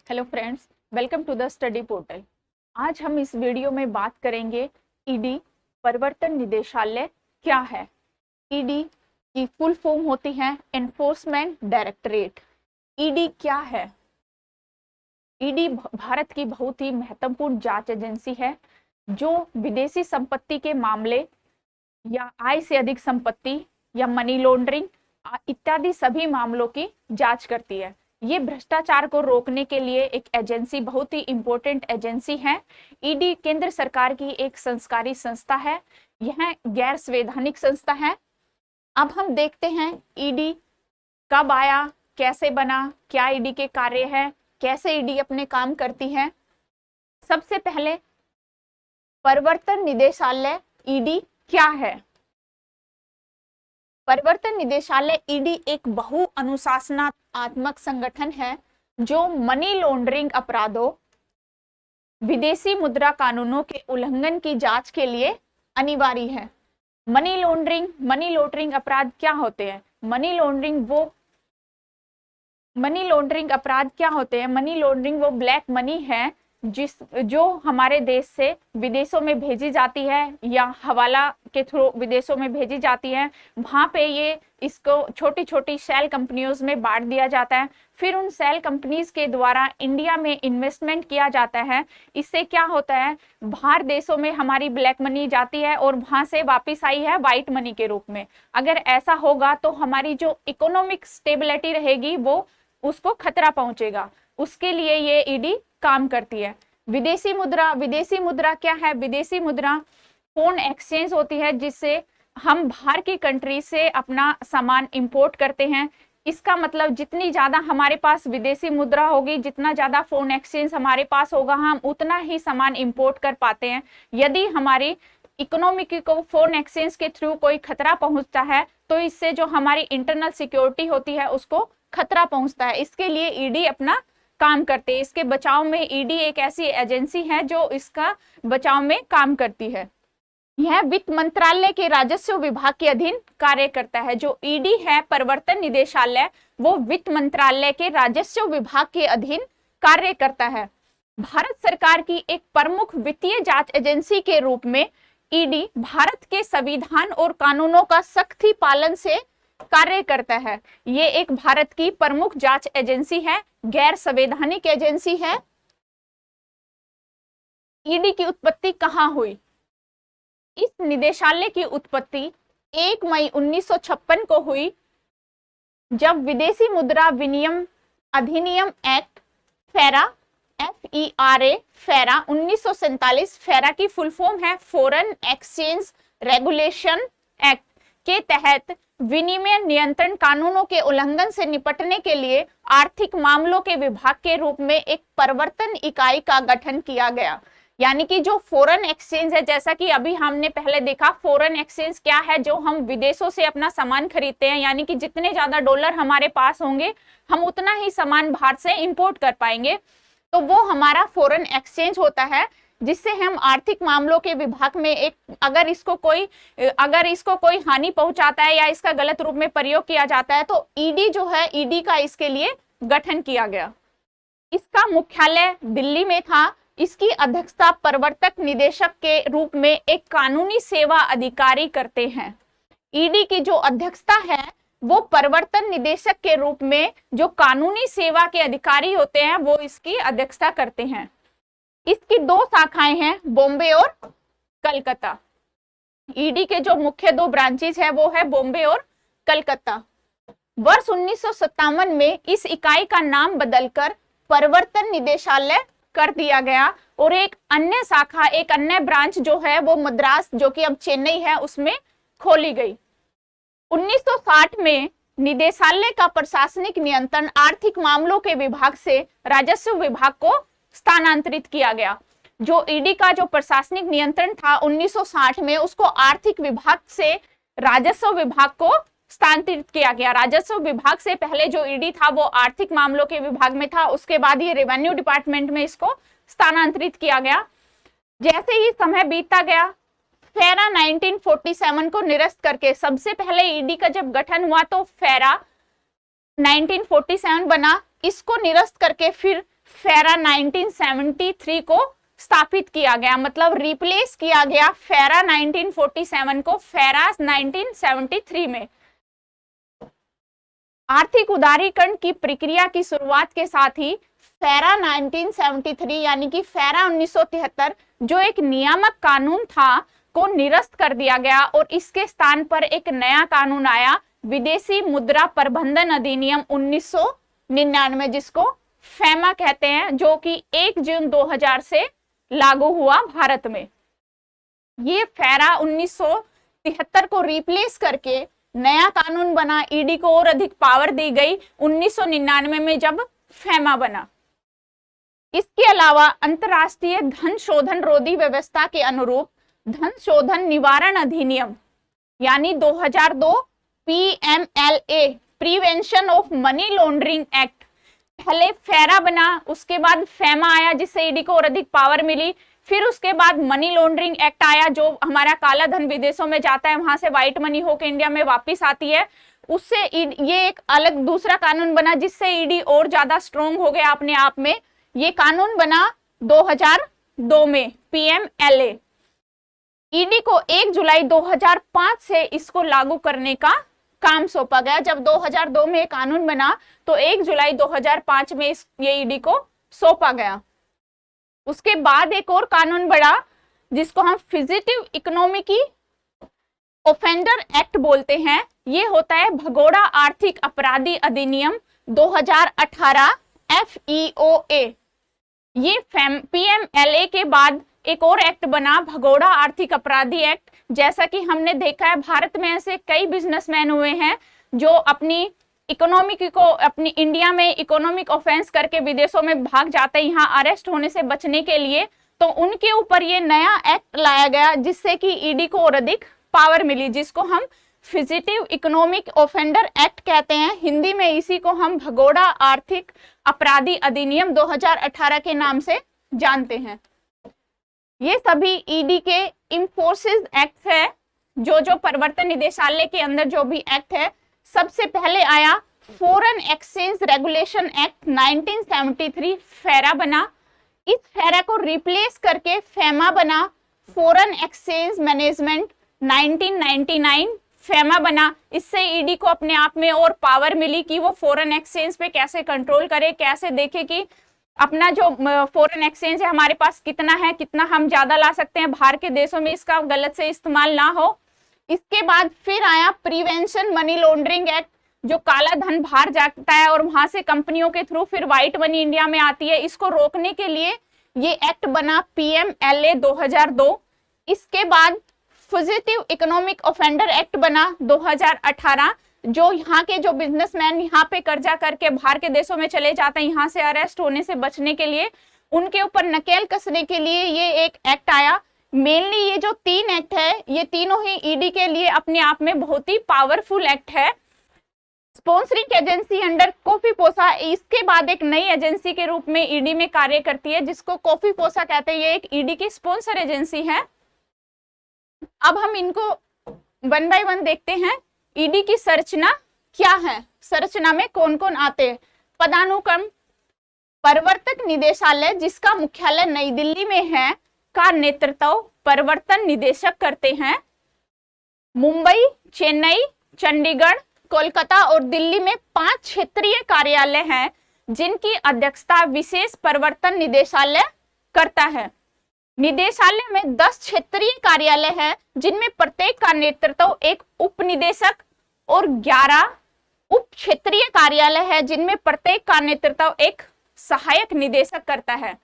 Hello friends, welcome to the study portal. आज हम इस वीडियो में बात करेंगे ईडी प्रवर्तन निदेशालय क्या है। ईडी की फुल फॉर्म होती है एनफोर्समेंट डायरेक्टरेट। ईडी क्या है? ईडी भारत की बहुत ही महत्वपूर्ण जांच एजेंसी है जो विदेशी संपत्ति के मामले या आय से अधिक संपत्ति या मनी लॉन्ड्रिंग इत्यादि सभी मामलों की जांच करती है। ये भ्रष्टाचार को रोकने के लिए एक एजेंसी, बहुत ही इंपॉर्टेंट एजेंसी है। ईडी केंद्र सरकार की एक संस्कारी संस्था है। यह गैर संवैधानिक संस्था है। अब हम देखते हैं ईडी कब आया, कैसे बना, क्या ईडी के कार्य है, कैसे ईडी अपने काम करती है। सबसे पहले प्रवर्तन निदेशालय ईडी क्या है? प्रवर्तन निदेशालय ईडी एक बहु अनुशासनात्मक संगठन है जो मनी लॉन्ड्रिंग अपराधों, विदेशी मुद्रा कानूनों के उल्लंघन की जांच के लिए अनिवार्य है। मनी लॉन्ड्रिंग अपराध क्या होते हैं? मनी लॉन्ड्रिंग वो ब्लैक मनी है जो हमारे देश से विदेशों में भेजी जाती है या हवाला के थ्रू विदेशों में भेजी जाती है। वहां पे ये इसको छोटी छोटी सेल कंपनियों में बांट दिया जाता है। फिर उन सेल कंपनीज के द्वारा इंडिया में इन्वेस्टमेंट किया जाता है। इससे क्या होता है, बाहर देशों में हमारी ब्लैक मनी जाती है और वहां से वापिस आई है व्हाइट मनी के रूप में। अगर ऐसा होगा तो हमारी जो इकोनॉमिक स्टेबिलिटी रहेगी वो उसको खतरा पहुंचेगा। उसके लिए ये ईडी काम करती है। विदेशी मुद्रा क्या है? विदेशी मुद्रा फॉरेन एक्सचेंज होती है जिससे हम बाहर की कंट्री से अपना सामान इंपोर्ट करते हैं। इसका मतलब जितनी ज्यादा हमारे पास विदेशी मुद्रा होगी, जितना ज्यादा फॉरेन एक्सचेंज हमारे पास होगा, हम उतना ही सामान इंपोर्ट कर पाते हैं। यदि हमारी इकोनॉमी को फॉरेन एक्सचेंज के थ्रू कोई खतरा पहुंचता है तो इससे जो हमारी इंटरनल सिक्योरिटी होती है उसको खतरा पहुंचता है। इसके लिए ईडी अपना काम करते हैं। इसके बचाव में ईडी एक ऐसी एजेंसी है जो इसका बचाव में काम करती है। यह वित्त मंत्रालय के राजस्व विभाग के अधीन कार्य करता है। जो ईडी है प्रवर्तन निदेशालय, वो वित्त मंत्रालय के राजस्व विभाग के अधीन कार्य करता है। भारत सरकार की एक प्रमुख वित्तीय जांच एजेंसी के रूप में ईडी भारत के संविधान और कानूनों का सख्ती पालन से कार्य करता है। ये एक भारत की प्रमुख जांच एजेंसी है, गैर संवैधानिक एजेंसी है। ईडी की उत्पत्ति कहां हुई? इस निदेशालय की उत्पत्ति 1 मई 1956 को हुई, जब विदेशी मुद्रा विनिमय अधिनियम एक्ट फेरा फेरा 1947, फेरा की फुल फॉर्म है फॉरेन एक्सचेंज रेगुलेशन एक्ट के तहत विनिमय नियंत्रण कानूनों के उल्लंघन से निपटने के लिए आर्थिक मामलों के विभाग के रूप में एक प्रवर्तन इकाई का गठन किया गया। यानी कि जो फॉरेन एक्सचेंज है, जैसा कि अभी हमने पहले देखा, फॉरेन एक्सचेंज क्या है? जो हम विदेशों से अपना सामान खरीदते हैं, यानी कि जितने ज्यादा डॉलर हमारे पास होंगे हम उतना ही सामान बाहर से इंपोर्ट कर पाएंगे। तो वो हमारा फॉरेन एक्सचेंज होता है, जिससे हम आर्थिक मामलों के विभाग में एक अगर इसको कोई हानि पहुंचाता है या इसका गलत रूप में प्रयोग किया जाता है तो ईडी जो है, ईडी का इसके लिए गठन किया गया। इसका मुख्यालय दिल्ली में था। इसकी अध्यक्षता प्रवर्तक निदेशक के रूप में एक कानूनी सेवा अधिकारी करते हैं। ईडी की जो अध्यक्षता है वो प्रवर्तन निदेशक के रूप में जो कानूनी सेवा के अधिकारी होते हैं वो इसकी अध्यक्षता करते हैं। इसकी 2 शाखाएं हैं, बॉम्बे और कलकत्ता। ईडी के जो मुख्य 2 ब्रांचेस है वो है बॉम्बे और कलकत्ता। वर्ष 1957 में इस इकाई का नाम बदलकर प्रवर्तन निदेशालय कर दिया गया और एक अन्य ब्रांच जो है वो मद्रास, जो कि अब चेन्नई है, उसमें खोली गई। 1960 में निदेशालय का प्रशासनिक नियंत्रण आर्थिक मामलों के विभाग से राजस्व विभाग को स्थानांतरित किया गया। जो ईडी का जो प्रशासनिक नियंत्रण था 1960 में, उसको आर्थिक विभाग से राजस्व विभाग को स्थानांतरित किया गया। राजस्व विभाग से पहले जो ईडी था वो आर्थिक मामलों के विभाग में था, उसके बाद ये रेवेन्यू डिपार्टमेंट में इसको स्थानांतरित किया गया। जैसे ही समय बीतता गया, फेरा 1947 को निरस्त करके, सबसे पहले ईडी का जब गठन हुआ तो फेरा 1947 बना, इसको निरस्त करके फिर फेरा 1973 को स्थापित किया गया, मतलब रिप्लेस किया गया फेरा 1947 को फेरा 1973 में। आर्थिक उदारीकरण की प्रक्रिया की शुरुआत के साथ ही फेरा 1973 यानी कि फेरा 1973 जो एक नियामक कानून था को निरस्त कर दिया गया और इसके स्थान पर एक नया कानून आया, विदेशी मुद्रा प्रबंधन अधिनियम 1999, जिसको फेमा कहते हैं, जो कि 1 जून 2000 से लागू हुआ भारत में। ये फेरा 1973 को रिप्लेस करके नया कानून बना, ईडी को और अधिक पावर दी गई 1999 में जब फेमा बना। इसके अलावा अंतरराष्ट्रीय धन शोधन रोधी व्यवस्था के अनुरूप धन शोधन निवारण अधिनियम यानी 2002 PMLA prevention of money laundering act, पहले फेरा बना, उसके बाद फेमा आया जिससे ईडी को और अधिक पावर मिली, फिर उसके बाद मनी लॉन्ड्रिंग एक्ट आया जो हमारा काला धन विदेशों में जाता है, वहां से व्हाइट मनी होकर इंडिया में वापस आती है, उससे ये एक अलग दूसरा कानून बना जिससे ईडी और ज्यादा स्ट्रॉन्ग हो गया अपने आप में। ये कानून बना 2002 में PMLA। ईडी को 1 जुलाई 2005 से इसको लागू करने का काम सौंपा गया। जब 2002 में कानून बना तो 1 जुलाई 2005 में ये ईडी को सौंपा गया। उसके बाद एक और कानून बढ़ा जिसको हम फिजिटिव इकोनॉमिक ऑफेंडर एक्ट बोलते हैं। ये होता है भगोड़ा आर्थिक अपराधी अधिनियम 2018 FEOA। ये PMLA के बाद एक और एक्ट बना भगोड़ा आर्थिक अपराधी एक्ट। जैसा कि हमने देखा है भारत में ऐसे कई बिजनेसमैन हुए हैं जो अपनी इकोनॉमिक को अपनी इंडिया में इकोनॉमिक ऑफेंस करके विदेशों में भाग जाते हैं यहाँ अरेस्ट होने से बचने के लिए, तो उनके ऊपर ये नया एक्ट लाया गया जिससे कि ईडी को और अधिक पावर मिली, जिसको हम फिजिटिव इकोनॉमिक ऑफेंडर एक्ट कहते हैं। हिंदी में इसी को हम भगोड़ा आर्थिक अपराधी अधिनियम 2018 के नाम से जानते हैं। ये सभी ईडी के इंफोर्सिस एक्ट है, जो प्रवर्तन निदेशालय के अंदर जो भी एक्ट है। सबसे पहले आया फॉरेन एक्सचेंज रेगुलेशन एक्ट 1973, फेरा बना। इस फेरा को रिप्लेस करके फेमा बना, फॉरेन एक्सचेंज मैनेजमेंट 1999 फेमा बना। इससे ईडी को अपने आप में और पावर मिली कि वो फॉरेन एक्सचेंज पे कैसे कंट्रोल करे, कैसे देखे कि अपना जो फॉरेन एक्सचेंज है हमारे पास कितना है, कितना हम ज्यादा ला सकते हैं बाहर के देशों में, इसका गलत से इस्तेमाल ना हो। इसके बाद फिर आया प्रिवेंशन मनी लॉन्ड्रिंग एक्ट, जो काला धन बाहर जाता है और वहां से कंपनियों के थ्रू फिर व्हाइट मनी इंडिया में आती है, इसको रोकने के लिए ये एक्ट बना PMLA 2002। इसके बाद फुजिटिव इकोनॉमिक ऑफेंडर एक्ट बना 2018, जो यहाँ के जो बिजनेसमैन यहाँ पे कर्जा करके बाहर के देशों में चले जाते हैं यहाँ से अरेस्ट होने से बचने के लिए, उनके ऊपर नकेल कसने के लिए ये एक एक्ट आया। मेनली ये जो 3 एक्ट है ये तीनों ही ईडी के लिए अपने आप में बहुत ही पावरफुल एक्ट है। स्पॉन्सरिंग एजेंसी अंडर कोफीपोसा, इसके बाद एक नई एजेंसी के रूप में ईडी में कार्य करती है जिसको कोफीपोसा कहते हैं। ये एक ईडी की स्पॉन्सर एजेंसी है। अब हम इनको 1 बाय 1 देखते हैं। ईडी की संरचना क्या है, संरचना में कौन कौन आते हैं। पदानुक्रम, प्रवर्तक निदेशालय जिसका मुख्यालय नई दिल्ली में है का नेतृत्व प्रवर्तन निदेशक करते हैं। मुंबई, चेन्नई, चंडीगढ़, कोलकाता और दिल्ली में 5 क्षेत्रीय कार्यालय हैं जिनकी अध्यक्षता विशेष प्रवर्तन निदेशालय करता है। निदेशालय में 10 क्षेत्रीय कार्यालय हैं जिनमें प्रत्येक का नेतृत्व एक उप निदेशक और 11 उप क्षेत्रीय कार्यालय है जिनमें प्रत्येक का नेतृत्व एक सहायक निदेशक करता है।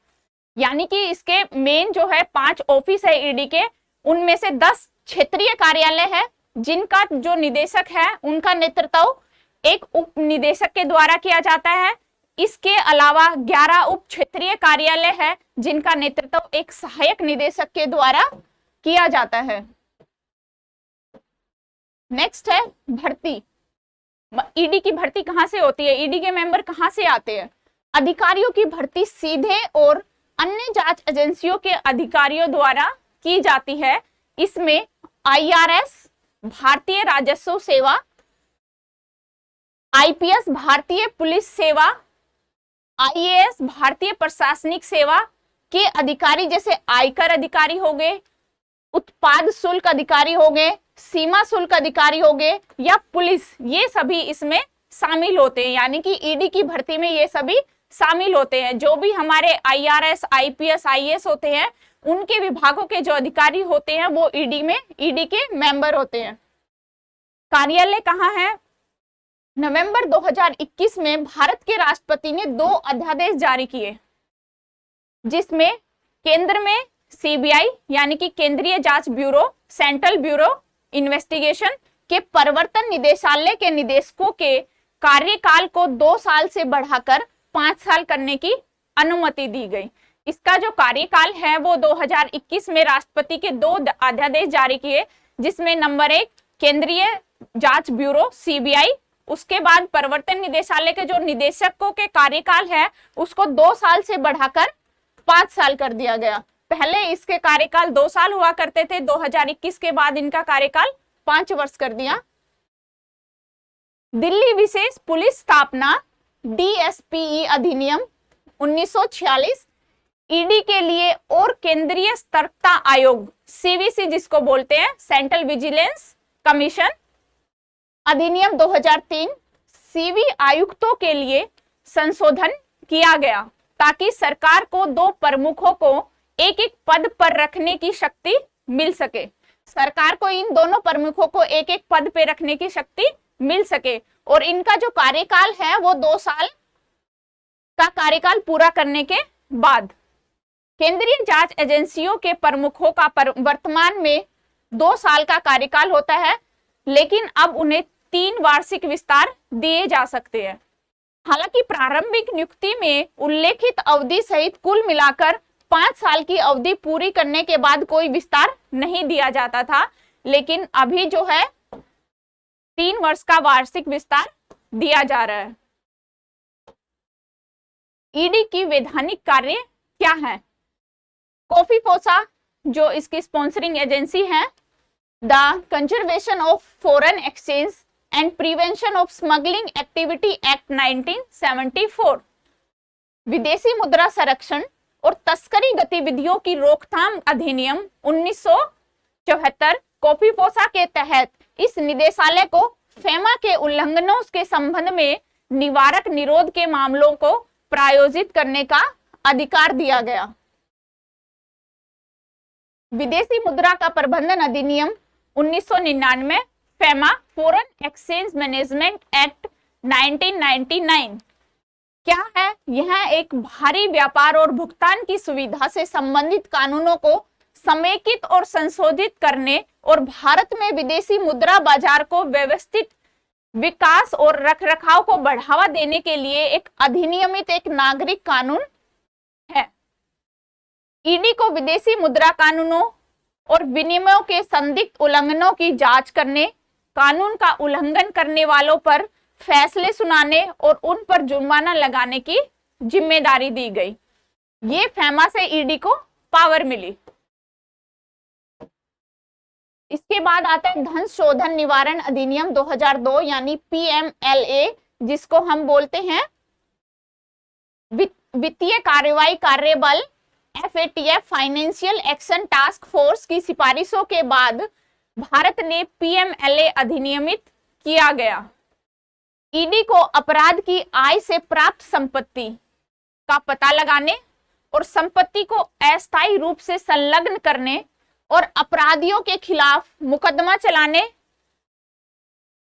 यानी कि इसके मेन जो है 5 ऑफिस है ईडी के, उनमें से 10 क्षेत्रीय कार्यालय है जिनका जो निदेशक है उनका नेतृत्व एक उप निदेशक के द्वारा किया जाता है। इसके अलावा 11 उप क्षेत्रीय कार्यालय है जिनका नेतृत्व एक सहायक निदेशक के द्वारा किया जाता है। नेक्स्ट है भर्ती। ईडी की भर्ती कहां से होती है, ईडी के मेंबर कहां से आते हैं। अधिकारियों की भर्ती सीधे और अन्य जांच एजेंसियों के अधिकारियों द्वारा की जाती है। इसमें IRS भारतीय राजस्व सेवा, IPS भारतीय पुलिस सेवा, आईएएस भारतीय प्रशासनिक सेवा के अधिकारी, जैसे आयकर अधिकारी हो गए, उत्पाद शुल्क अधिकारी हो गए, सीमा शुल्क अधिकारी हो गए या पुलिस, ये सभी इसमें शामिल होते हैं। यानी कि ईडी की भर्ती में ये सभी शामिल होते हैं। जो भी हमारे आईआरएस, आईपीएस, आईएएस होते हैं, उनके विभागों के जो अधिकारी होते हैं वो ईडी के मेंबर होते हैं। कार्यालय कहाँ है? नवंबर 2021 में भारत के राष्ट्रपति ने 2 अध्यादेश जारी किए, जिसमें केंद्र में सीबीआई यानी कि केंद्रीय जांच ब्यूरो, सेंट्रल ब्यूरो इन्वेस्टिगेशन के प्रवर्तन निदेशालय के निदेशकों के कार्यकाल को 2 साल से बढ़ाकर 5 साल करने की अनुमति दी गई। इसका जो कार्यकाल है वो 2021 में राष्ट्रपति के 2 अध्यादेश जारी किए, जिसमें नंबर 1 केंद्रीय जांच ब्यूरो सीबीआई, उसके बाद प्रवर्तन निदेशालय के जो निदेशकों के कार्यकाल है उसको 2 साल से बढ़ाकर 5 साल कर दिया गया। पहले इसके कार्यकाल 2 साल हुआ करते थे, 2021 के बाद इनका कार्यकाल 5 वर्ष कर दिया। दिल्ली विशेष पुलिस स्थापना डीएसपीई अधिनियम 1946, ईडी के लिए और केंद्रीय सतर्कता आयोग सीवीसी जिसको बोलते हैं, सेंट्रल विजिलेंस कमीशन अधिनियम 2003, सीवी आयुक्तों के लिए संशोधन किया गया ताकि सरकार को 2 प्रमुखों को एक एक पद पर रखने की शक्ति मिल सके। सरकार को इन दोनों प्रमुखों को एक एक पद पे रखने की शक्ति मिल सके और इनका जो कार्यकाल है वो 2 साल का कार्यकाल पूरा करने के बाद। केंद्रीय जांच एजेंसियों के प्रमुखों का वर्तमान में 2 साल का कार्यकाल होता है, लेकिन अब उन्हें 3 वार्षिक विस्तार दिए जा सकते हैं। हालांकि प्रारंभिक नियुक्ति में उल्लेखित अवधि सहित कुल मिलाकर 5 साल की अवधि पूरी करने के बाद कोई विस्तार नहीं दिया जाता था, लेकिन अभी जो है 3 वर्ष का वार्षिक विस्तार दिया जा रहा है। ईडी की वैधानिक कार्य क्या है? कोफीफोसा जो इसकी स्पॉन्सरिंग एजेंसी है, the conservation of foreign exchange and prevention of smuggling activity act 1974, विदेशी मुद्रा संरक्षण और तस्करी गतिविधियों की रोकथाम अधिनियम 1974, कोफीफोसा के तहत इस निदेशालय को फेमा के उल्लंघनों के संबंध में निवारक निरोध के मामलों को प्रायोजित करने का अधिकार दिया गया। विदेशी मुद्रा का प्रबंधन अधिनियम 1999, FEMA foreign exchange management act 1999 क्या है? यह एक भारी व्यापार और भुगतान की सुविधा से संबंधित कानूनों को समेकित और संशोधित करने और भारत में विदेशी मुद्रा बाजार को व्यवस्थित विकास और रखरखाव को बढ़ावा देने के लिए एक अधिनियमित एक नागरिक कानून है। ईडी को विदेशी मुद्रा कानूनों और विनिमयों के संदिग्ध उल्लंघनों की जांच करने, कानून का उल्लंघन करने वालों पर फैसले सुनाने और उन पर जुर्माना लगाने की जिम्मेदारी दी गई। ये फेमा से ईडी को पावर मिली। इसके बाद आता है धन शोधन निवारण अधिनियम 2002 यानी पीएमएलए, जिसको हम बोलते हैं वित्तीय कार्रवाई कार्यबल FATF, financial action task force की सिफारिशों के बाद भारत ने पीएमएलए अधिनियमित किया गया। ईडी को अपराध की आय से प्राप्त संपत्ति का पता लगाने और संपत्ति को अस्थायी रूप से संलग्न करने और अपराधियों के खिलाफ मुकदमा चलाने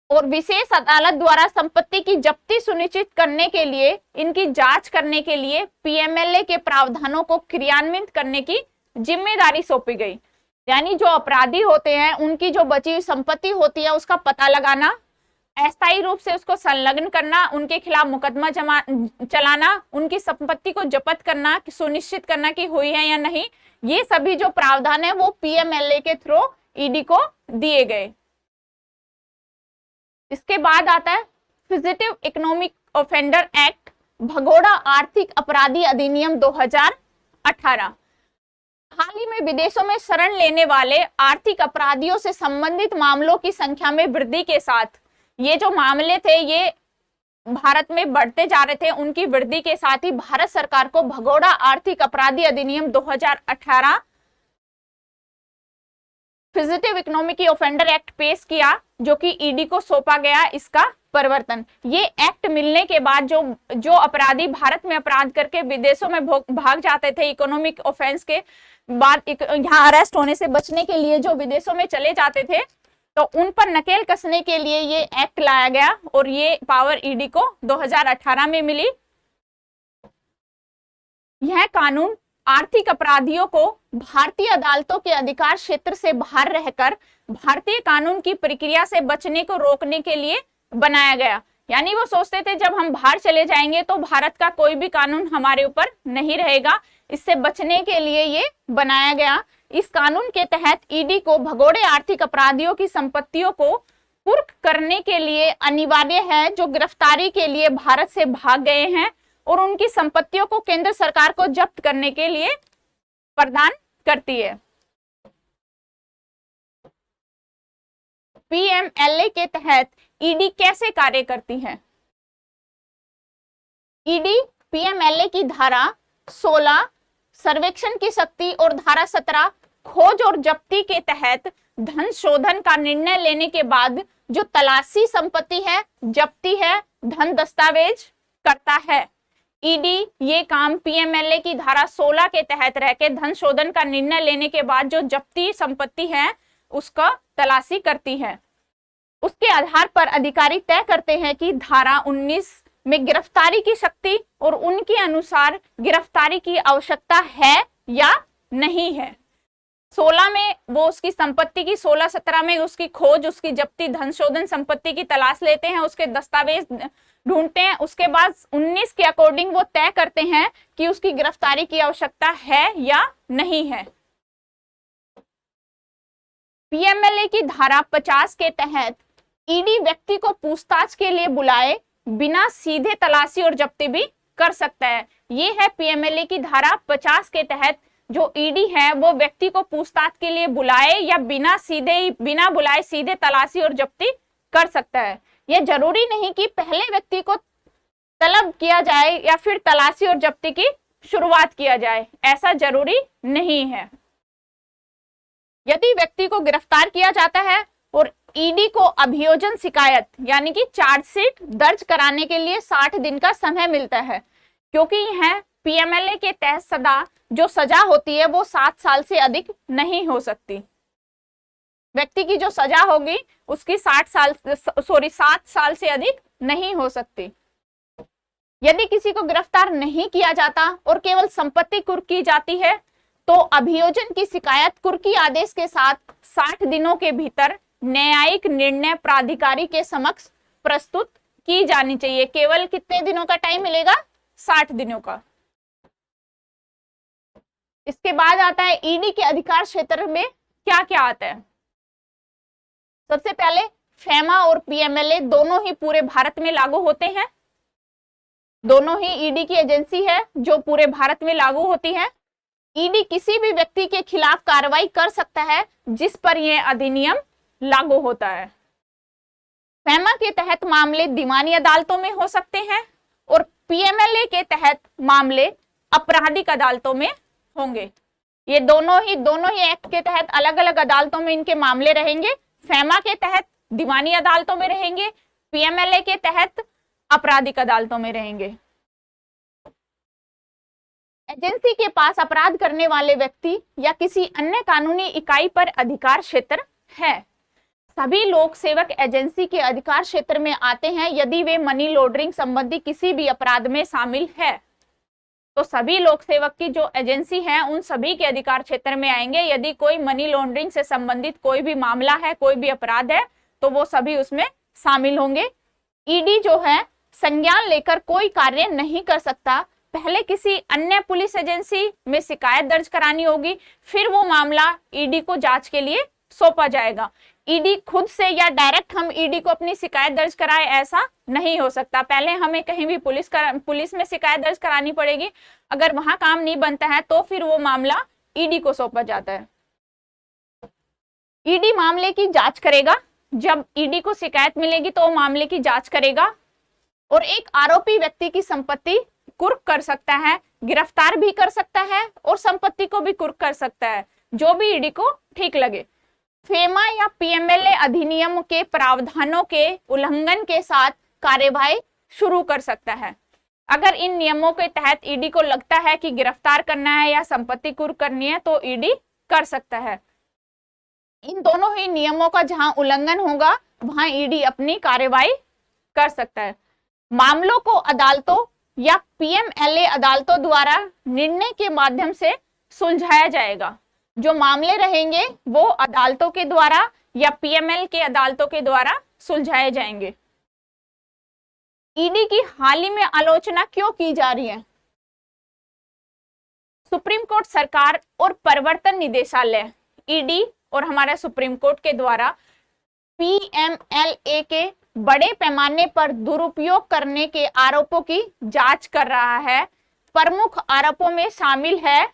और विशेष अदालत द्वारा संपत्ति की जब्ती सुनिश्चित करने के लिए, इनकी जांच करने के लिए पीएमएलए के प्रावधानों को क्रियान्वित करने की जिम्मेदारी सौंपी गई। यानी जो अपराधी होते हैं उनकी जो बची हुई संपत्ति होती है उसका पता लगाना, अस्थायी रूप से उसको संलग्न करना, उनके खिलाफ मुकदमा चलाना, उनकी संपत्ति को जब्त करना, सुनिश्चित करना कि हुई है या नहीं, ये सभी जो प्रावधान है वो पीएमएलए के थ्रू ईडी को दिए गए। इसके बाद आता है फिजिटिव इकोनॉमिक ऑफेंडर एक्ट, भगोड़ा आर्थिक अपराधी अधिनियम 2018। हाल ही में विदेशों में शरण लेने वाले आर्थिक अपराधियों से संबंधित मामलों की संख्या में वृद्धि के साथ ये जो मामले थे ये भारत में बढ़ते जा रहे थे, उनकी वृद्धि के साथ ही भारत सरकार को भगोड़ा आर्थिक अपराधी अधिनियम 2018 फिजिटिव इकोनॉमिक ऑफेंडर एक्ट पेश किया, जो कि ईडी को सौंपा गया इसका परिवर्तन। ये एक्ट मिलने के बाद जो अपराधी भारत में अपराध करके विदेशों में भाग जाते थे, इकोनॉमिक ऑफेंस के बाद यहाँ अरेस्ट होने से बचने के लिए जो विदेशों में चले जाते थे, तो उन पर नकेल कसने के लिए ये एक्ट लाया गया और ये पावर ईडी को 2018 में मिली। यह कानून आर्थिक अपराधियों को भारतीय अदालतों के अधिकार क्षेत्र से बाहर रहकर भारतीय कानून की प्रक्रिया से बचने को रोकने के लिए बनाया गया। यानी वो सोचते थे जब हम बाहर चले जाएंगे तो भारत का कोई भी कानून हमारे ऊपर नहीं रहेगा, इससे बचने के लिए ये बनाया गया। इस कानून के तहत ईडी को भगोड़े आर्थिक अपराधियों की संपत्तियों को कुर्क करने के लिए अनिवार्य है, जो गिरफ्तारी के लिए भारत से भाग गए हैं, और उनकी संपत्तियों को केंद्र सरकार को जब्त करने के लिए प्रदान करती है। पीएमएलए के तहत ईडी कैसे कार्य करती है? ईडी पीएमएलए की धारा 16 सर्वेक्षण की शक्ति और धारा 17 खोज और जब्ती के तहत धन शोधन का निर्णय लेने के बाद जो तलाशी संपत्ति है, जब्ती है, धन दस्तावेज करता है। ईडी ये काम पीएमएलए की धारा 16 के तहत रहकर धन शोधन का निर्णय लेने के बाद जो जब्ती संपत्ति है उसका तलाशी करती है। उसके आधार पर अधिकारी तय करते हैं कि धारा 19 में गिरफ्तारी की शक्ति और उनके अनुसार गिरफ्तारी की आवश्यकता है या नहीं है। 16 में वो उसकी संपत्ति की, 16-17 में उसकी खोज, उसकी जब्ती, धन शोधन, संपत्ति की तलाश लेते हैं, उसके दस्तावेज ढूंढते हैं। उसके बाद 19 के अकॉर्डिंग वो तय करते हैं कि उसकी गिरफ्तारी की आवश्यकता है या नहीं है। पीएमएलए की धारा 50 के तहत ईडी व्यक्ति को पूछताछ के लिए बुलाए बिना सीधे तलाशी और जब्ती भी कर सकता है। ये है पीएमएलए की धारा 50 के तहत जो ईडी है वो व्यक्ति को पूछताछ के लिए बुलाए या बिना बुलाए सीधे तलाशी और जब्ती कर सकता है। यह जरूरी नहीं कि पहले व्यक्ति को तलब किया जाए या फिर तलाशी और जब्ती की शुरुआत किया जाए, ऐसा जरूरी नहीं है। यदि व्यक्ति को गिरफ्तार किया जाता है और ईडी को अभियोजन शिकायत यानी कि चार्जशीट दर्ज कराने के लिए 60 दिन का समय मिलता है, क्योंकि यह पीएमएलए के तहत जो सजा होती है वो 7 साल से अधिक नहीं हो सकती। व्यक्ति की जो सजा होगी उसकी 7 साल से अधिक नहीं हो सकती। यदि किसी को गिरफ्तार नहीं किया जाता और केवल संपत्ति कुर्क की जाती है तो अभियोजन की शिकायत कुर्की आदेश के साथ 60 दिनों के भीतर न्यायिक निर्णय प्राधिकारी के समक्ष प्रस्तुत की जानी चाहिए। केवल कितने दिनों का टाइम मिलेगा? 60 दिनों का। इसके बाद आता है ईडी के अधिकार क्षेत्र में क्या क्या आता है। सबसे पहले फेमा और पीएमएलए दोनों ही पूरे भारत में लागू होते हैं। दोनों ही ईडी की एजेंसी है जो पूरे भारत में लागू होती है। ईडी किसी भी व्यक्ति के खिलाफ कार्रवाई कर सकता है जिस पर यह अधिनियम लागू होता है। फेमा के तहत मामले दीवानी अदालतों में हो सकते हैं और पीएमएलए के तहत मामले आपराधिक अदालतों में होंगे। ये दोनों ही एक्ट के तहत अलग अलग अदालतों में इनके मामले रहेंगे। फेमा के तहत दीवानी अदालतों में रहेंगे, पीएमएलए के तहत आपराधिक अदालतों में रहेंगे। एजेंसी के पास अपराध करने वाले व्यक्ति या किसी अन्य कानूनी इकाई पर अधिकार क्षेत्र है। सभी लोक सेवक एजेंसी के अधिकार क्षेत्र में आते हैं यदि वे मनी लॉन्ड्रिंग संबंधी किसी भी अपराध में शामिल है। तो सभी लोक सेवक की जो एजेंसी है उन सभी के अधिकार क्षेत्र में आएंगे। यदि कोई मनी लॉन्ड्रिंग से संबंधित कोई भी मामला है, कोई भी अपराध है, तो वो सभी उसमें शामिल होंगे। ईडी जो है संज्ञान लेकर कोई कार्य नहीं कर सकता। पहले किसी अन्य पुलिस एजेंसी में शिकायत दर्ज करानी होगी, फिर वो मामला ईडी को जांच के लिए सौंपा जाएगा। ईडी खुद से या डायरेक्ट हम ईडी को अपनी शिकायत दर्ज कराए, ऐसा नहीं हो सकता। पहले हमें कहीं भी पुलिस में शिकायत दर्ज करानी पड़ेगी। अगर वहां काम नहीं बनता है तो फिर वो मामला ईडी को सौंपा जाता है। ईडी मामले की जांच करेगा। जब ईडी को शिकायत मिलेगी तो वो मामले की जांच करेगा और एक आरोपी व्यक्ति की संपत्ति कुर्क कर सकता है, गिरफ्तार भी कर सकता है और संपत्ति को भी कुर्क कर सकता है, जो भी ईडी को ठीक लगे। फेमा या पीएमएलए अधिनियम के प्रावधानों के उल्लंघन के साथ कार्यवाही शुरू कर सकता है। अगर इन नियमों के तहत ईडी को लगता है कि गिरफ्तार करना है या संपत्ति कुर्क करनी है तो ईडी कर सकता है। इन दोनों ही नियमों का जहां उल्लंघन होगा वहां ईडी अपनी कार्यवाही कर सकता है। मामलों को अदालतों या पीएमएलए अदालतों द्वारा निर्णय के माध्यम से सुलझाया जाएगा। जो मामले रहेंगे वो अदालतों के द्वारा या पीएमएल के अदालतों के द्वारा सुलझाए जाएंगे। ईडी की हाल ही में आलोचना क्यों की जा रही है? सुप्रीम कोर्ट सरकार और प्रवर्तन निदेशालय ईडी और हमारा सुप्रीम कोर्ट के द्वारा पीएमएलए के बड़े पैमाने पर दुरुपयोग करने के आरोपों की जांच कर रहा है। प्रमुख आरोपों में शामिल है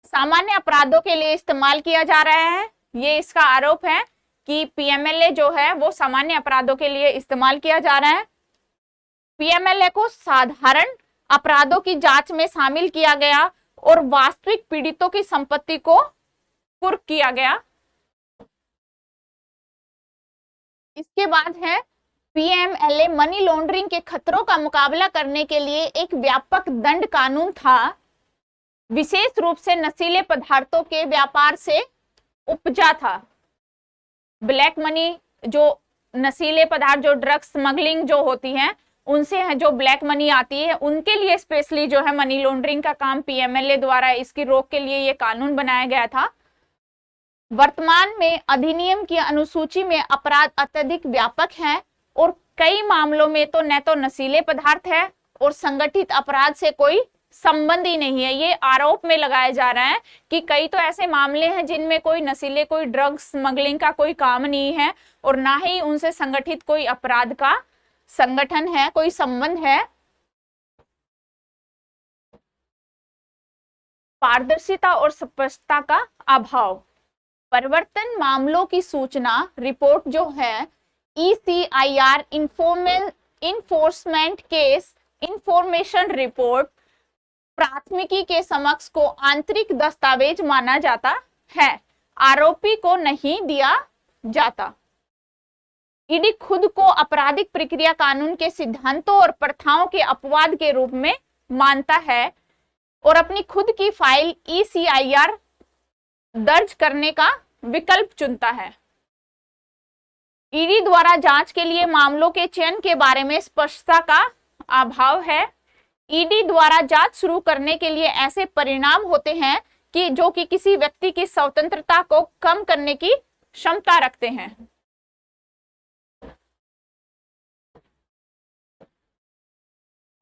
सामान्य अपराधों के लिए इस्तेमाल किया जा रहा है। ये इसका आरोप है कि पीएमएलए जो है वो सामान्य अपराधों के लिए इस्तेमाल किया जा रहा है। पीएमएलए को साधारण अपराधों की जांच में शामिल किया गया और वास्तविक पीड़ितों की संपत्ति को कुर्क किया गया। इसके बाद है पीएमएलए मनी लॉन्ड्रिंग के खतरों का मुकाबला करने के लिए एक व्यापक दंड कानून था, विशेष रूप से नशीले पदार्थों के व्यापार से उपजा था। ब्लैक मनी, जो नशीले पदार्थ, जो ड्रग्स स्मगलिंग जो होती है उनसे है, जो ब्लैक मनी आती है, उनके लिए स्पेशली जो है मनी लॉन्ड्रिंग का काम पीएमएलए द्वारा इसकी रोक के लिए ये कानून बनाया गया था। वर्तमान में अधिनियम की अनुसूची में अपराध अत्यधिक व्यापक है और कई मामलों में तो न तो नशीले पदार्थ है और संगठित अपराध से कोई संबंध ही नहीं है। ये आरोप में लगाया जा रहा है कि कई तो ऐसे मामले हैं जिनमें कोई नशीले, कोई ड्रग्स स्मगलिंग का कोई काम नहीं है और ना ही उनसे संगठित कोई अपराध का संगठन है, कोई संबंध है। पारदर्शिता और स्पष्टता का अभाव। परिवर्तन मामलों की सूचना रिपोर्ट जो है ECIR enforcement case information report प्राथमिकी के समक्ष को आंतरिक दस्तावेज माना जाता है, आरोपी को नहीं दिया जाता। ईडी खुद को आपराधिक प्रक्रिया कानून के सिद्धांतों और प्रथाओं के अपवाद के रूप में मानता है और अपनी खुद की फाइल ECIR दर्ज करने का विकल्प चुनता है। ईडी द्वारा जांच के लिए मामलों के चयन के बारे में स्पष्टता का अभाव है। ईडी द्वारा जांच शुरू करने के लिए ऐसे परिणाम होते हैं कि जो कि किसी व्यक्ति की स्वतंत्रता को कम करने की क्षमता रखते हैं।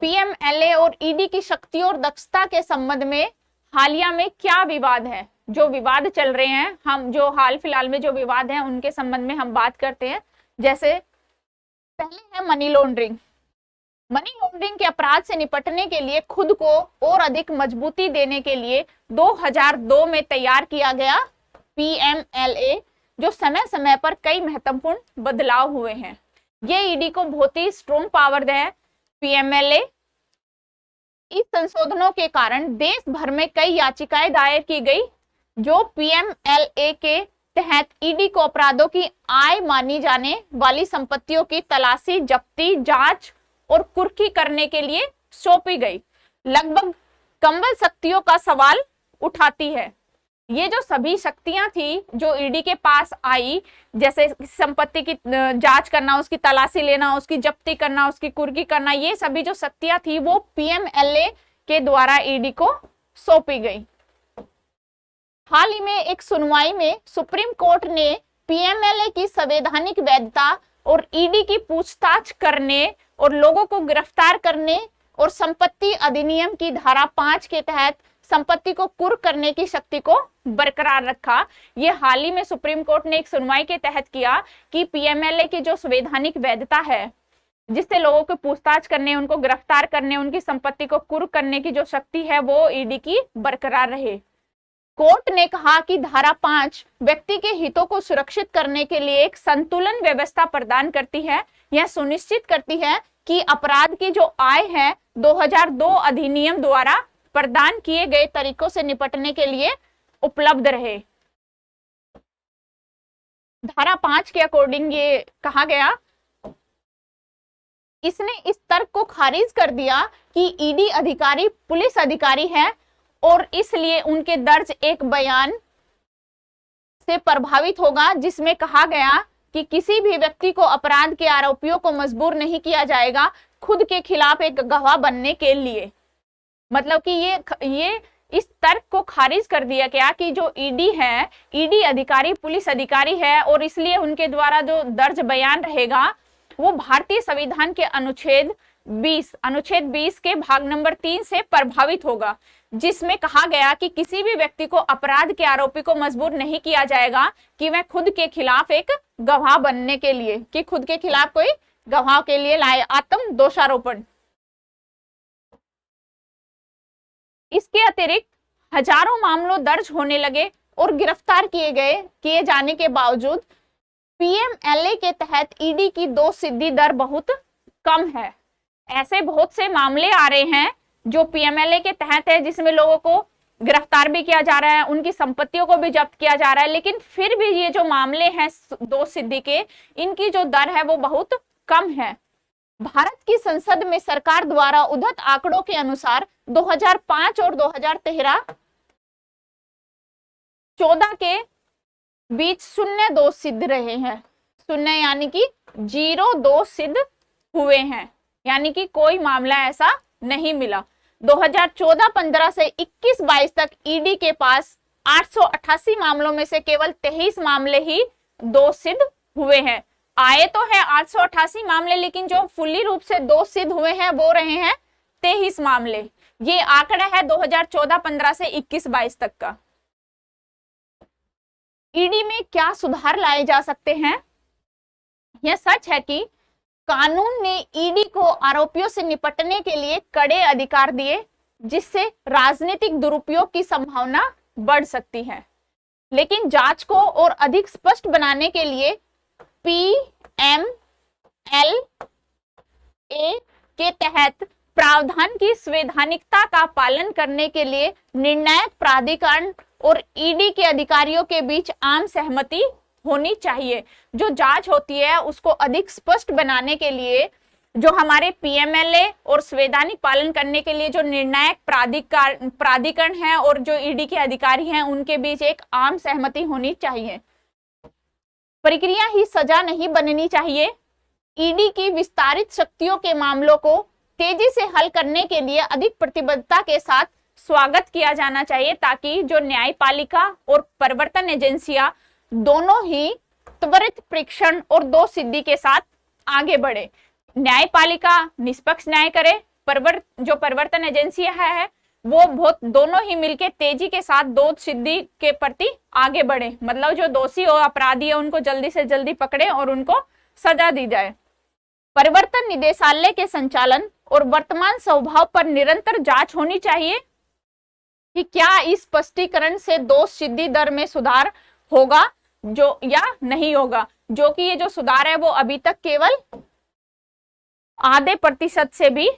पीएमएलए और ईडी की शक्ति और दक्षता के संबंध में हालिया में क्या विवाद है? जो विवाद चल रहे हैं, हम जो हाल फिलहाल में जो विवाद हैं उनके संबंध में हम बात करते हैं। जैसे पहले है मनी लॉन्ड्रिंग। मनी लॉन्ड्रिंग के अपराध से निपटने के लिए खुद को और अधिक मजबूती देने के लिए 2002 में तैयार किया गया पीएमएलए, जो समय समय पर कई महत्वपूर्ण बदलाव हुए हैं। ये ईडी को बहुत ही स्ट्रॉन्ग पावर है। पीएमएलए इस संशोधनों के कारण देश भर में कई याचिकाएं दायर की गई जो पीएमएलए के तहत ईडी को अपराधों की आय मानी जाने वाली संपत्तियों की तलाशी, जब्ती, जांच और कुर्की करने के लिए सौंपी गई। लगभग कंबल शक्तियों का सवाल उठाती है। ये जो सभी शक्तियां थी जो ईडी के पास आई, जैसे संपत्ति की जांच करना, उसकी तलाशी लेना, उसकी जब्ती करना, उसकी कुर्की करना, ये सभी जो शक्तियां थी वो पीएमएलए के द्वारा ईडी को सौंपी गई। हाल ही में एक सुनवाई में सुप्रीम कोर्ट ने पीएमएलए की संवैधानिक वैधता और ईडी की पूछताछ करने और लोगों को गिरफ्तार करने और संपत्ति अधिनियम की धारा 5 के तहत संपत्ति को कुर्क करने की शक्ति को बरकरार रखा। ये हाल ही में सुप्रीम कोर्ट ने एक सुनवाई के तहत किया कि पीएमएलए की जो संवैधानिक वैधता है, जिससे लोगों को पूछताछ करने, उनको गिरफ्तार करने, उनकी संपत्ति को कुर्क करने की जो शक्ति है वो ईडी की बरकरार रहे। कोर्ट ने कहा कि धारा 5 व्यक्ति के हितों को सुरक्षित करने के लिए एक संतुलन व्यवस्था प्रदान करती है। यह सुनिश्चित करती है कि अपराध की जो आय है 2002 अधिनियम द्वारा प्रदान किए गए तरीकों से निपटने के लिए उपलब्ध रहे। धारा 5 के अकॉर्डिंग ये कहा गया, इसने इस तर्क को खारिज कर दिया कि ईडी अधिकारी पुलिस अधिकारी है और इसलिए उनके दर्ज एक बयान से प्रभावित होगा जिसमें कहा गया कि किसी भी व्यक्ति को अपराध के आरोपियों को मजबूर नहीं किया जाएगा खुद के खिलाफ एक गवाह बनने के लिए। मतलब कि ये इस तर्क को खारिज कर दिया गया कि जो ईडी है, ईडी अधिकारी पुलिस अधिकारी है और इसलिए उनके द्वारा जो दर्ज बयान रहेगा वो भारतीय संविधान के अनुच्छेद 20 के भाग नंबर 3 से प्रभावित होगा, जिसमें कहा गया कि किसी भी व्यक्ति को अपराध के आरोपी को मजबूर नहीं किया जाएगा कि वह खुद के खिलाफ एक गवाह बनने के लिए, कि खुद के खिलाफ कोई गवाह के लिए लाए आत्म दोषारोपण। इसके अतिरिक्त हजारों मामलों दर्ज होने लगे और गिरफ्तार किए जाने के बावजूद पीएमएलए के तहत ईडी की दोषसिद्धि दर बहुत कम है। ऐसे बहुत से मामले आ रहे हैं जो पीएमएलए के तहत है, जिसमें लोगों को गिरफ्तार भी किया जा रहा है, उनकी संपत्तियों को भी जब्त किया जा रहा है, लेकिन फिर भी ये जो मामले हैं दोषसिद्धि के, इनकी जो दर है वो बहुत कम है। भारत की संसद में सरकार द्वारा उद्धृत आंकड़ों के अनुसार 2005 और 2013-14 के बीच शून्य दोष सिद्ध रहे हैं। शून्य यानी कि 0 दोष सिद्ध हुए हैं, यानी कि कोई मामला ऐसा नहीं मिला। 2014-15 से 21-22 तक ईडी के पास 888 मामलों में से केवल 23 मामले ही दोष सिद्ध हुए हैं। आए तो है 888 मामले, लेकिन जो फुल्ली रूप से दोष सिद्ध हुए हैं वो रहे हैं 23 मामले। ये आंकड़ा है 2014-15 से 21-22 तक का। ईडी में क्या सुधार लाए जा सकते हैं? यह सच है कि कानून ने ईडी को आरोपियों से निपटने के लिए कड़े अधिकार दिए, जिससे राजनीतिक दुरुपयोग की संभावना बढ़ सकती है। लेकिन जांच को और अधिक स्पष्ट बनाने के लिए पीएमएलए के तहत प्रावधान की संवैधानिकता का पालन करने के लिए निर्णायक प्राधिकरण और ईडी के अधिकारियों के बीच आम सहमति होनी चाहिए। जो जांच होती है उसको अधिक स्पष्ट बनाने के लिए जो हमारे पीएमएलए और संवैधानिक पालन करने के लिए जो निर्णायक प्राधिकरण है और जो ईडी के अधिकारी हैं, उनके बीच एक आम सहमति होनी चाहिए। प्रक्रिया ही सजा नहीं बननी चाहिए। ईडी की विस्तारित शक्तियों के मामलों को तेजी से हल करने के लिए अधिक प्रतिबद्धता के साथ स्वागत किया जाना चाहिए, ताकि जो न्यायपालिका और प्रवर्तन एजेंसियां दोनों ही त्वरित परीक्षण और दोष सिद्धि के साथ आगे बढ़े। न्यायपालिका निष्पक्ष न्याय करे, जो प्रवर्तन एजेंसियां है वो बहुत दोनों ही मिलके तेजी के साथ दोष सिद्धि के प्रति आगे बढ़े। मतलब जो दोषी और अपराधी है उनको जल्दी से जल्दी पकड़े और उनको सजा दी जाए। प्रवर्तन निदेशालय के संचालन और वर्तमान स्वभाव पर निरंतर जांच होनी चाहिए कि क्या इस स्पष्टीकरण से दोष सिद्धि दर में सुधार होगा जो या नहीं होगा, जो कि ये जो सुधार है वो अभी तक केवल %0.5% से भी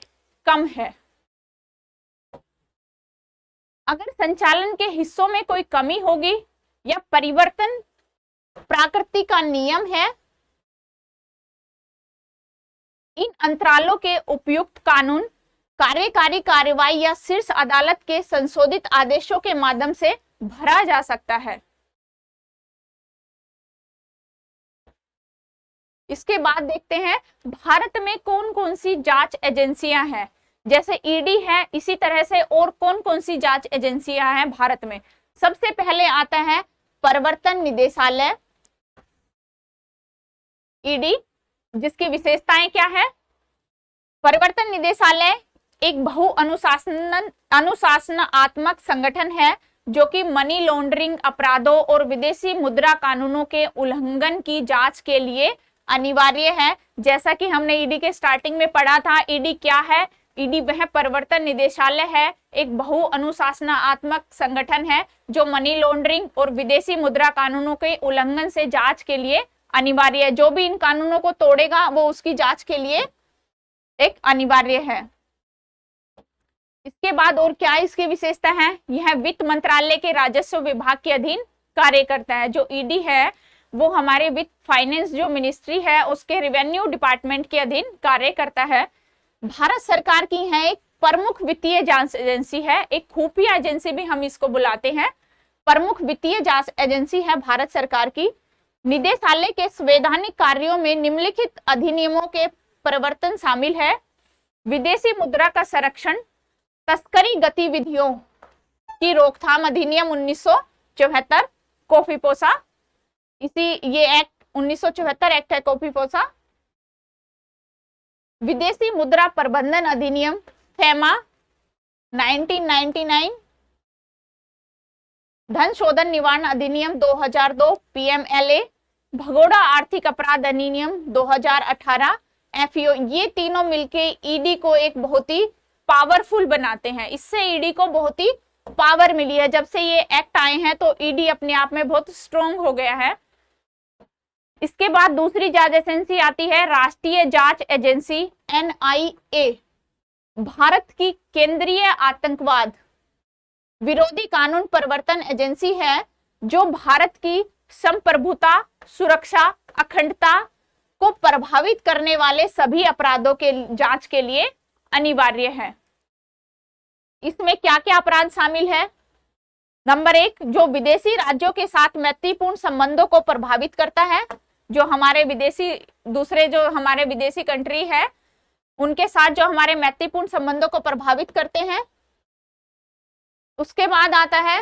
कम है। अगर संचालन के हिस्सों में कोई कमी होगी या परिवर्तन प्रकृति का नियम है, इन अंतरालों के उपयुक्त कानून, कार्यकारी कार्रवाई या शीर्ष अदालत के संशोधित आदेशों के माध्यम से भरा जा सकता है। इसके बाद देखते हैं भारत में कौन कौन सी जांच एजेंसियां हैं। जैसे ईडी है, इसी तरह से और कौन कौन सी जांच एजेंसियां हैं भारत में। सबसे पहले आता है प्रवर्तन निदेशालय ईडी, जिसकी विशेषताएं क्या है। प्रवर्तन निदेशालय एक बहु अनुशासनात्मक संगठन है जो कि मनी लॉन्ड्रिंग अपराधों और विदेशी मुद्रा कानूनों के उल्लंघन की जांच के लिए अनिवार्य है। जैसा कि हमने ईडी के स्टार्टिंग में पढ़ा था, ईडी क्या है? ईडी वह प्रवर्तन निदेशालय है, एक बहु अनुशासनात्मक संगठन है जो मनी लॉन्ड्रिंग और विदेशी मुद्रा कानूनों के उल्लंघन से जांच के लिए अनिवार्य है। जो भी इन कानूनों को तोड़ेगा वो उसकी जांच के लिए एक अनिवार्य है। इसके बाद और क्या इसकी विशेषता है, यह वित्त मंत्रालय के राजस्व विभाग के अधीन कार्य करता है। जो ईडी है वो हमारे वित्त फाइनेंस जो मिनिस्ट्री है उसके रेवेन्यू डिपार्टमेंट के अधीन कार्य करता है। भारत सरकार की है एक प्रमुख वित्तीय जांच एजेंसी है, एक खुफिया एजेंसी भी हम इसको बुलाते हैं। प्रमुख वित्तीय जांच एजेंसी है भारत सरकार की। निदेशालय के संवैधानिक कार्यों में निम्नलिखित अधिनियमों के परिवर्तन शामिल है। विदेशी मुद्रा का संरक्षण, तस्करी गतिविधियों की रोकथाम अधिनियम 1974, कोफीपोसा, इसी ये एक्ट 1974 एक्ट है कोफीपोसा। विदेशी मुद्रा प्रबंधन अधिनियम फेमा 1999, धन शोधन निवारण अधिनियम 2002 पीएमएलए, भगोड़ा आर्थिक अपराध अधिनियम 2018 एफईओ। ये तीनों मिलके ईडी को एक बहुत ही पावरफुल बनाते हैं। इससे ईडी को बहुत ही पावर मिली है। जब से ये एक्ट आए हैं तो ईडी अपने आप में बहुत स्ट्रॉन्ग हो गया है। इसके बाद दूसरी जांच एजेंसी आती है राष्ट्रीय जांच एजेंसी एनआईए। भारत की केंद्रीय आतंकवाद विरोधी कानून प्रवर्तन एजेंसी है, जो भारत की संप्रभुता, सुरक्षा, अखंडता को प्रभावित करने वाले सभी अपराधों के जांच के लिए अनिवार्य है। इसमें क्या क्या अपराध शामिल है? नंबर 1, जो विदेशी राज्यों के साथ मैत्रीपूर्ण संबंधों को प्रभावित करता है। जो हमारे विदेशी दूसरे जो हमारे विदेशी कंट्री है उनके साथ जो हमारे मैत्रीपूर्ण संबंधों को प्रभावित करते हैं। उसके बाद आता है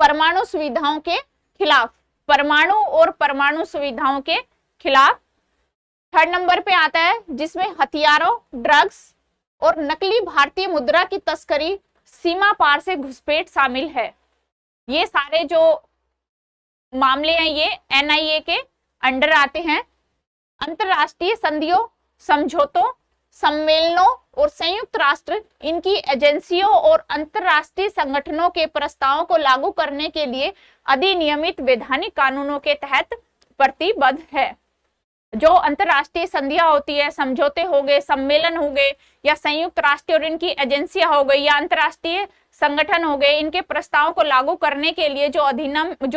परमाणु सुविधाओं के खिलाफ, परमाणु और परमाणु सुविधाओं के खिलाफ। 3rd नंबर पे आता है जिसमें हथियारों, ड्रग्स और नकली भारतीय मुद्रा की तस्करी, सीमा पार से घुसपैठ शामिल है। ये सारे जो मामले हैं ये एनआईए के अंडर आते हैं। अंतरराष्ट्रीय संधियों, समझौतों, सम्मेलनों और संयुक्त राष्ट्र इनकी एजेंसियों और अंतरराष्ट्रीय संगठनों के प्रस्तावों को लागू करने के लिए अधिनियमित वैधानिक कानूनों के तहत प्रतिबद्ध है। जो अंतरराष्ट्रीय संधियां होती है, समझौते हो गए, सम्मेलन हो गए या संयुक्त राष्ट्र और इनकी एजेंसियां हो गई या अंतरराष्ट्रीय संगठन हो गए, इनके प्रस्तावों को लागू करने के लिए जो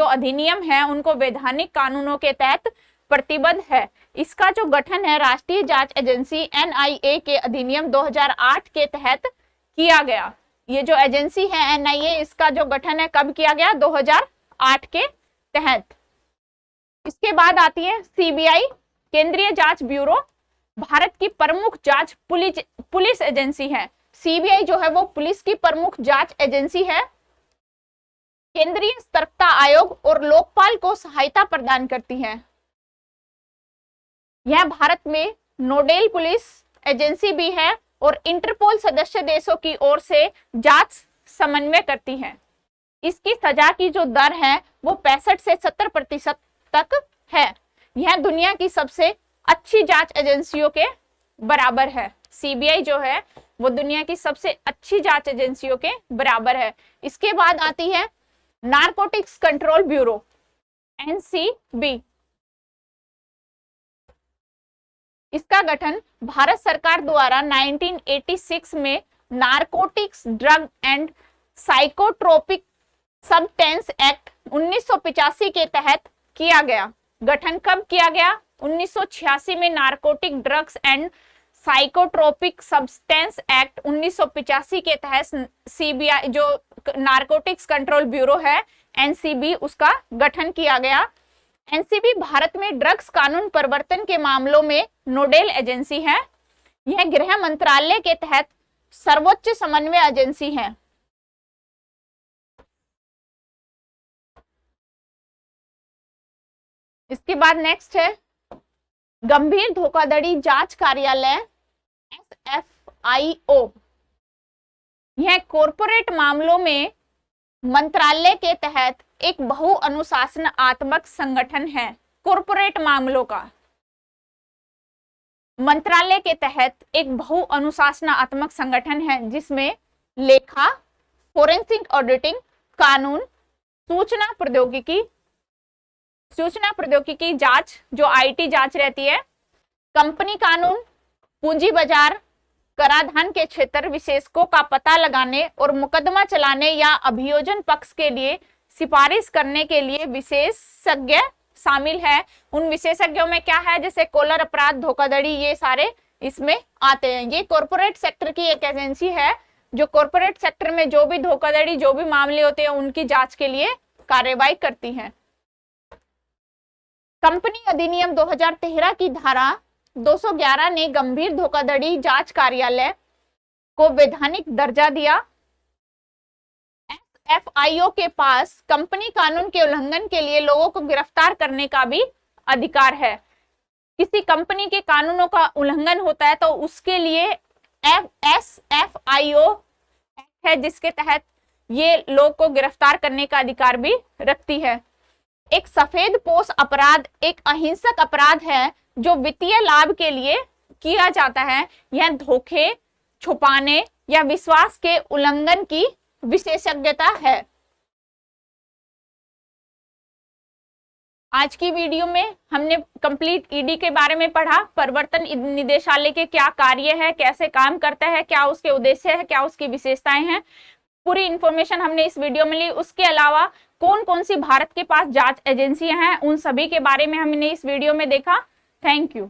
अधिनियम है उनको वैधानिक कानूनों के तहत प्रतिबद्ध है। इसका जो गठन है राष्ट्रीय जांच एजेंसी एनआईए के अधिनियम 2008 के तहत किया गया। ये जो एजेंसी है एनआईए, इसका जो गठन है कब किया गया? 2008 के तहत। इसके बाद आती है सीबीआई, केंद्रीय जांच ब्यूरो। भारत की प्रमुख जांच पुलिस एजेंसी है। सीबीआई जो है वो पुलिस की प्रमुख जांच एजेंसी है। केंद्रीय सतर्कता आयोग और लोकपाल को सहायता प्रदान करती है। यह भारत में नोडल पुलिस एजेंसी भी है और इंटरपोल सदस्य देशों की ओर से जांच समन्वय करती है। इसकी सजा की जो दर है वो 65 से 70% तक है। यह दुनिया की सबसे अच्छी जांच एजेंसियों के बराबर है। सीबीआई जो है वो दुनिया की सबसे अच्छी जांच एजेंसियों के बराबर है। इसके बाद आती है नारकोटिक्स कंट्रोल ब्यूरो एनसीबी। इसका गठन भारत सरकार द्वारा 1986 में narcotics, drug and psychotropic substance act 1985 के तहत किया गया। गठन कब किया गया? 1986 में narcotic, drugs and psychotropic substance act 1985 के तहत सीबीआई जो नारकोटिक्स कंट्रोल ब्यूरो है एनसीबी, उसका गठन किया गया। एनसीबी भारत में ड्रग्स कानून प्रवर्तन के मामलों में नोडल एजेंसी है। यह गृह मंत्रालय के तहत सर्वोच्च समन्वय एजेंसी है। इसके बाद नेक्स्ट है गंभीर धोखाधड़ी जांच कार्यालय एसएफआईओ। यह कॉरपोरेट मामलों में मंत्रालय के तहत एक बहु अनुशासनात्मक संगठन है। कॉरपोरेट मामलों का मंत्रालय के तहत एक बहु अनुशासनात्मक संगठन है जिसमें लेखा, फोरेंसिक ऑडिटिंग, कानून, सूचना प्रौद्योगिकी जांच जो आईटी जांच रहती है, कंपनी कानून, पूंजी बाजार कराधान के क्षेत्र विशेषकों का पता लगाने और मुकदमा चलाने या अभियोजन पक्ष के लिए सिफारिश करने के लिए विशेषज्ञ शामिल है। उन विशेषज्ञों में क्या है, जैसे कोलर अपराध, धोखाधड़ी, ये सारे इसमें आते हैं। ये कॉर्पोरेट सेक्टर की एक एजेंसी है जो कॉर्पोरेट सेक्टर में जो भी धोखाधड़ी, जो भी मामले होते हैं उनकी जांच के लिए कार्रवाई करती है। कंपनी अधिनियम 2013 की धारा 211 ने गंभीर धोखाधड़ी जांच कार्यालय को वैधानिक दर्जा दिया। एफआईओ के पास कंपनी कानून के उल्लंघन के लिए लोगों को गिरफ्तार करने का भी अधिकार है। किसी कंपनी के कानूनों का उल्लंघन होता है तो उसके लिए एफआईओ है, जिसके तहत ये लोग को गिरफ्तार करने का अधिकार भी रखती है। एक सफेद पोश अपराध एक अहिंसक अपराध है जो वित्तीय लाभ के लिए किया जाता है। यह धोखे, छुपाने या विश्वास के उल्लंघन की विशेषज्ञता है। आज की वीडियो में हमने कंप्लीट ईडी के बारे में पढ़ा, प्रवर्तन निदेशालय के क्या कार्य है, कैसे काम करता है, क्या उसके उद्देश्य है, क्या उसकी विशेषताएं हैं, पूरी इंफॉर्मेशन हमने इस वीडियो में ली। उसके अलावा कौन कौन सी भारत के पास जांच एजेंसियां हैं, उन सभी के बारे में हमने इस वीडियो में देखा। Thank you.